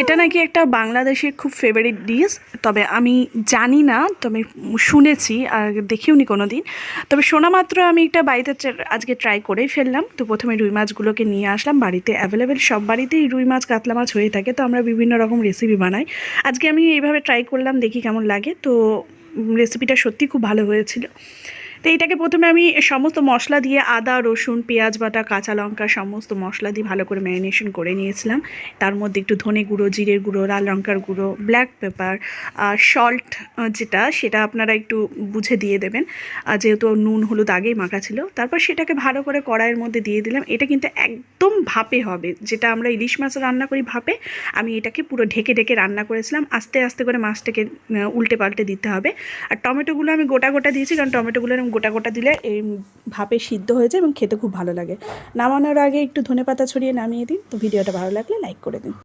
এটা নাকি একটা বাংলাদেশের খুব ফেভারিট ডিশ, তবে আমি জানি না, তবে শুনেছি আর দেখিও নি কোনো দিন। তবে শোনা মাত্র আমি এটা বাড়িতে আজকে ট্রাই করেই ফেললাম। তো প্রথমে রুই মাছগুলোকে নিয়ে আসলাম, বাড়িতে অ্যাভেলেবেল সব বাড়িতেই রুই মাছ কাতলা মাছ হয়ে থাকে, তো আমরা বিভিন্ন রকম রেসিপি বানাই। আজকে আমি এইভাবে ট্রাই করলাম, দেখি কেমন লাগে। তো রেসিপিটা সত্যি খুব ভালো হয়েছিল। তো এইটাকে প্রথমে আমি সমস্ত মশলা দিয়ে আদা রসুন পেঁয়াজ বাটা কাঁচা লঙ্কা সমস্ত মশলা দিয়ে ভালো করে ম্যারিনেশন করে নিয়েছিলাম। তার মধ্যে একটু ধনে গুঁড়ো জিরের গুঁড়ো লাল লঙ্কার গুঁড়ো ব্ল্যাক পেপার সল্ট, যেটা সেটা আপনারা একটু বুঝে দিয়ে দেবেন, যেহেতু নুন হলুদ আগেই মাখা ছিল। তারপর সেটাকে ভালো করে কড়াইয়ের মধ্যে দিয়ে দিলাম। এটা কিন্তু একদম ভাপে হবে, যেটা আমরা ইলিশ মাছ রান্না করি ভাপে, আমি এটাকে পুরো ঢেকে ঢেকে রান্না করেছিলাম। আস্তে আস্তে করে মাছটাকে উল্টে পাল্টে দিতে হবে। আর টমেটোগুলো আমি গোটা গোটা দিয়েছি, কারণ টমেটোগুলো এরকম গোটা গোটা দিলে এই ভাপে সিদ্ধ হয়ে যায় এবং খেতে খুব ভালো লাগে। নামানোর আগে একটু ধনেপাতা ছড়িয়ে নামিয়ে দিন। তো ভিডিওটা ভালো লাগলে লাইক করে দিন।